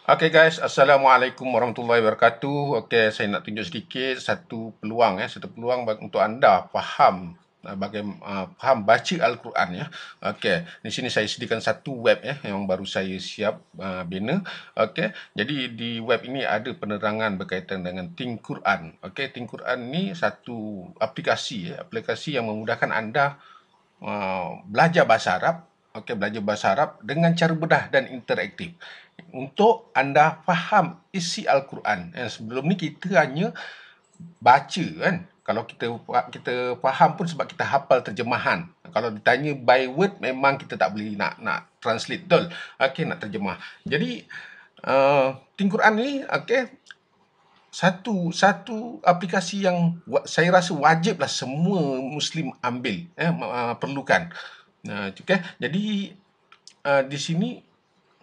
Okay guys, Assalamualaikum warahmatullahi wabarakatuh. Okay, saya nak tunjuk sedikit satu peluang untuk anda faham faham baca Al-Quran ya. Okey, di sini saya sediakan satu web ya yang baru saya siap bina. Okey, jadi di web ini ada penerangan berkaitan dengan Think Quran. Okey, Think Quran ni satu aplikasi yang memudahkan anda belajar bahasa Arab, belajar bahasa Arab dengan cara mudah dan interaktif untuk anda faham isi Al-Quran. Sebelum ni kita hanya baca kan. Kalau kita faham pun sebab kita hafal terjemahan. Kalau ditanya by word memang kita tak boleh nak translate betul. Okey, nak terjemah. Jadi Think Quran ni satu aplikasi yang saya rasa wajiblah semua Muslim ambil, perlukan. Jadi di sini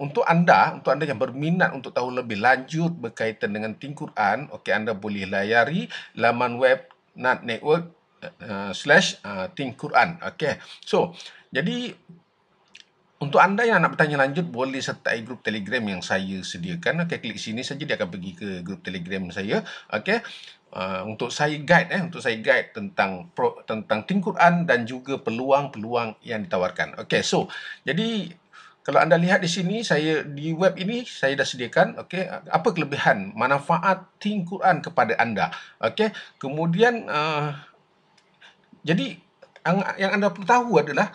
untuk anda yang berminat untuk tahu lebih lanjut berkaitan dengan Think Quran, anda boleh layari laman web NAT Network /Think Quran. So jadi untuk anda yang nak bertanya lanjut, boleh sertai grup Telegram yang saya sediakan. Klik sini saja, dia akan pergi ke grup Telegram saya. Untuk saya guide tentang Think Quran dan juga peluang-peluang yang ditawarkan. So jadi kalau anda lihat di sini, di web ini saya dah sediakan apa kelebihan manfaat Think Quran kepada anda. Kemudian jadi yang anda perlu tahu adalah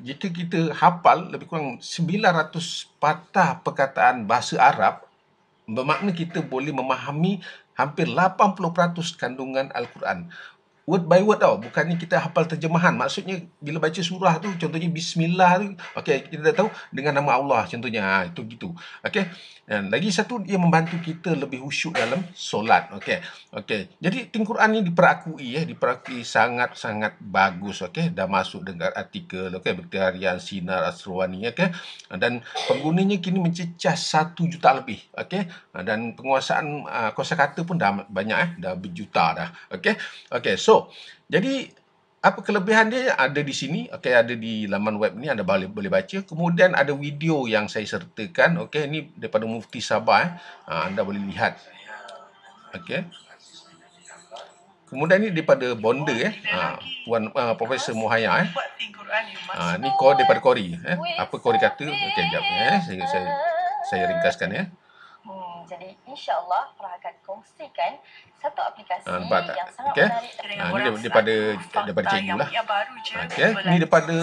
jika kita hafal lebih kurang 900 patah perkataan bahasa Arab, bermakna kita boleh memahami hampir 80% kandungan Al-Quran. Word by word tau, bukannya kita hafal terjemahan. Maksudnya bila baca surah tu, contohnya bismillah tu, kita dah tahu dengan nama Allah contohnya. Itu gitu. Dan lagi satu, dia membantu kita lebih khusyuk dalam solat. Jadi Think Quran ni diperakui sangat-sangat bagus. Dah masuk dengan artikel, Berita Harian, Sinar, Asrowani. Dan penggunanya kini mencecah 1 juta lebih. Dan penguasaan kosakata pun dah banyak, dah berjuta dah. So jadi apa kelebihan dia ada di sini, ada di laman web ni, anda boleh baca. Kemudian ada video yang saya sertakan, ini daripada Mufti Sabah, anda boleh lihat. Kemudian ni daripada Bonda, Puan Profesor Muhaya, ni daripada Kori, apa Kori kata, sekejap, saya ringkaskan ya. Jadi insya-Allah Farah akan kongsikan satu aplikasi yang sangat menarik ini daripada cikgu lah. Ni daripada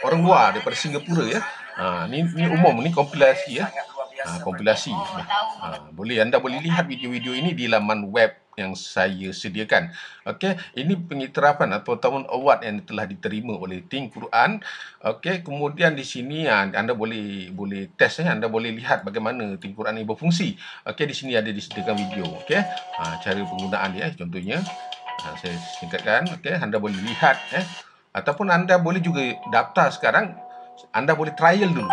orang luar, daripada Singapura ya. Ni umum, ni kompilasi ya. Kompilasi. Anda boleh lihat video-video ini di laman web yang saya sediakan. Ini pengiktirafan atau tahun award yang telah diterima oleh Think Quran. Kemudian di sini anda boleh test anda boleh lihat bagaimana Think Quran ini berfungsi. Di sini ada disediakan video. Cara penggunaan dia contohnya. Saya singkatkan. Anda boleh lihat ataupun anda boleh juga daftar sekarang. Anda boleh trial dulu.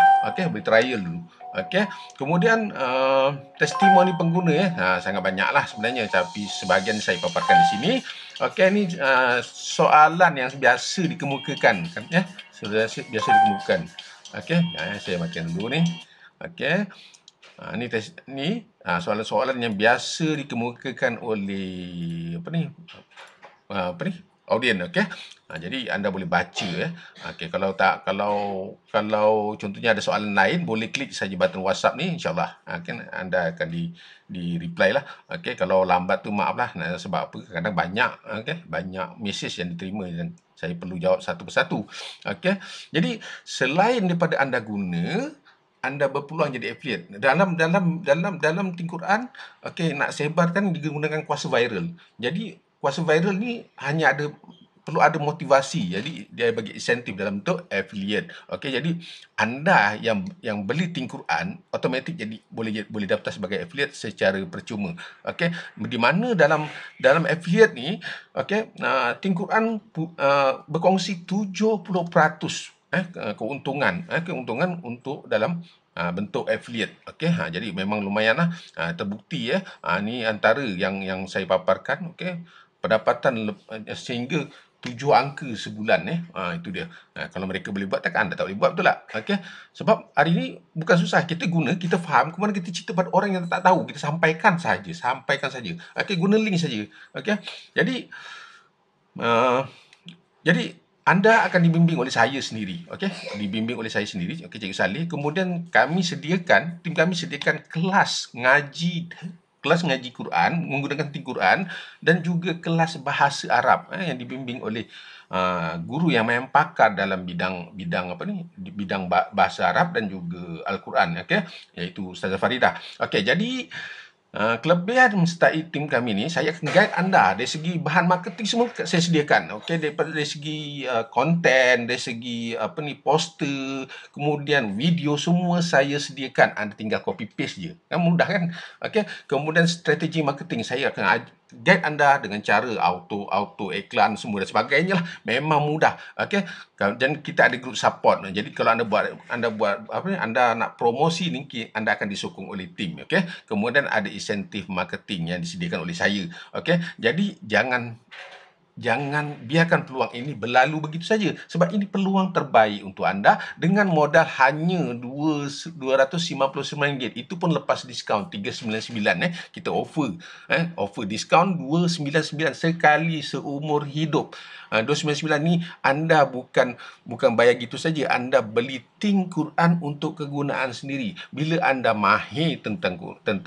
Kemudian testimoni pengguna sangat banyaklah sebenarnya, tapi sebahagian saya paparkan di sini. Ini soalan yang biasa dikemukakan biasa dikemukakan. Saya makan dulu ni. Ini soalan-soalan yang biasa dikemukakan oleh audien. Jadi anda boleh baca kalau contohnya ada soalan lain, boleh klik saja button WhatsApp ni, insya-Allah anda akan di reply lah. Kalau lambat tu maaflah, sebab apa, kadang banyak mesej yang diterima dan saya perlu jawab satu persatu. Jadi selain daripada anda guna, anda berpeluang jadi affiliate. Dalam Think Quran, nak sebarkan digunakan kuasa viral. Jadi kuasa viral ni perlu ada motivasi. Jadi dia bagi insentif dalam bentuk affiliate. Jadi anda yang beli Think Quran automatik jadi boleh daftar sebagai affiliate secara percuma. Di mana dalam affiliate ni Think Quran berkongsi 70% keuntungan untuk dalam bentuk affiliate. Jadi memang lumayanlah terbukti ni antara yang saya paparkan. Pendapatan sehingga 7 angka sebulan itu dia. Kalau mereka boleh buat, takkan anda tak boleh buat, betul tak? Okey. Sebab hari ni bukan susah, kita guna, kita faham, kemudian kita cerita pada orang yang tak tahu, kita sampaikan saja. Okey, guna link saja. Okey. Jadi anda akan dibimbing oleh saya sendiri, okey? Dibimbing oleh saya sendiri, okey, Cikgu Saleh. Kemudian tim kami sediakan kelas ngaji Quran menggunakan Tim Quran dan juga kelas bahasa Arab yang dibimbing oleh guru yang memang pakar dalam bidang bahasa Arab dan juga Al-Quran, okey, iaitu Ustazah Faridah. Okey, jadi kelebihan mensertai tim kami ni, saya akan guide anda dari segi bahan marketing semua saya sediakan. Okey, dari segi konten, dari segi poster, kemudian video, semua saya sediakan. Anda tinggal copy paste je. Kan mudah kan? Okey, kemudian strategi marketing saya akan guide anda dengan cara auto iklan semua dan sebagainya lah. Memang mudah. Okey, dan kita ada group support. Jadi kalau anda nak promosi ni, anda akan disokong oleh tim. Okey, kemudian ada insentif marketing yang disediakan oleh saya. Okey, jadi jangan biarkan peluang ini berlalu begitu saja, sebab ini peluang terbaik untuk anda dengan modal hanya RM299. Itu pun lepas diskaun RM399. Kita offer diskaun RM299 sekali seumur hidup. RM299 ni anda bukan bayar gitu saja, anda beli Tim Quran untuk kegunaan sendiri. Bila anda mahir tentang Quran,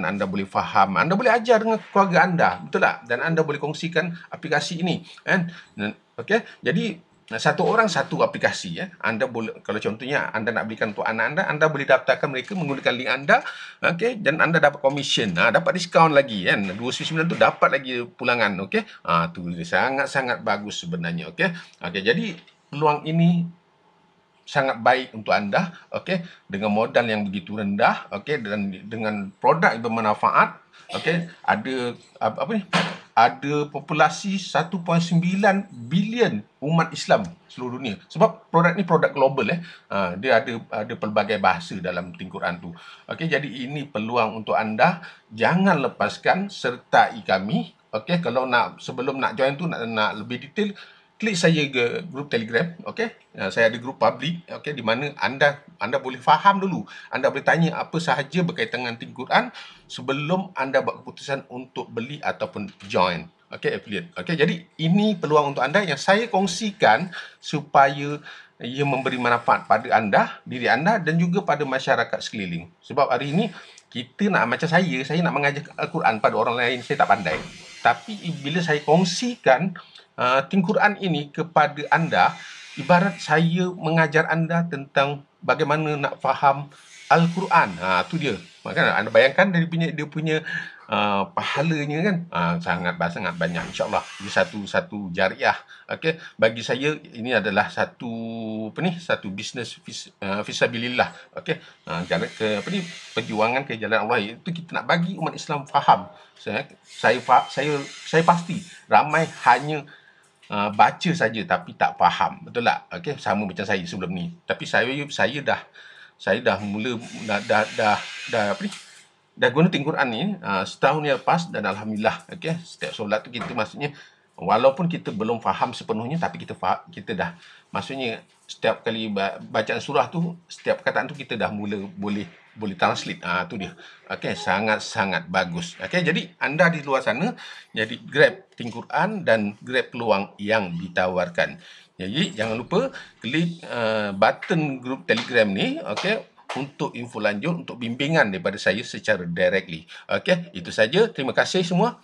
anda boleh faham, anda boleh ajar dengan keluarga anda, betul tak? Dan anda boleh kongsikan aplikasi ini, kan? Okey, jadi satu orang satu aplikasi. Anda boleh, kalau contohnya anda nak belikan untuk anak anda boleh daftarkan mereka menggunakan link anda, okey, dan anda dapat komisen, dapat diskaun lagi, kan? RM299 tu dapat lagi pulangan, okey. Tu sangat-sangat bagus sebenarnya, okey. Jadi peluang ini sangat baik untuk anda, okey, dengan modal yang begitu rendah, okey, dan dengan produk yang bermanfaat, okey. Ada populasi 1.9 bilion umat Islam seluruh dunia. Sebab produk ni produk global. Dia ada pelbagai bahasa dalam Tim Quran tu. Okey, jadi ini peluang untuk anda. Jangan lepaskan, sertai kami. Okey, kalau sebelum nak join tu, nak lebih detail, klik saya ke grup Telegram, okey. Saya ada grup public, okey, di mana anda boleh faham dulu. Anda boleh tanya apa sahaja berkaitan dengan Tim Quran sebelum anda buat keputusan untuk beli ataupun join. Okey, affiliate. Okey, jadi ini peluang untuk anda yang saya kongsikan supaya ia memberi manfaat pada anda, diri anda dan juga pada masyarakat sekeliling. Sebab hari ini kita macam saya nak mengajar Al-Quran pada orang lain, saya tak pandai. Tapi bila saya kongsikan Tim Quran ini kepada anda, ibarat saya mengajar anda tentang bagaimana nak faham Al-Quran. Tu dia. Maka anda bayangkan dia punya pahalanya, kan? Sangat banyak, insya-Allah. Dia satu jariah. Okey, bagi saya ini adalah satu bisnes fisabilillah. Okey. Perjuangan ke jalan Allah, itu kita nak bagi umat Islam faham. Saya pasti ramai hanya baca saja tapi tak faham, betul tak? Okey, sama macam saya sebelum ni. Tapi saya dah mula dah guna Tim Quran ni setahun yang lepas, dan alhamdulillah, okey, setiap solat tu kita, maksudnya walaupun kita belum faham sepenuhnya, tapi kita dah, maksudnya setiap kali bacaan surah tu, setiap perkataan tu kita dah mula boleh translate. Tu dia. Okey, sangat bagus. Okey, jadi anda di luar sana, jadi grab Tim Quran dan grab peluang yang ditawarkan. Jadi jangan lupa klik button grup Telegram ni, okey, untuk info lanjut, untuk bimbingan daripada saya secara directly. Okey, itu saja. Terima kasih semua.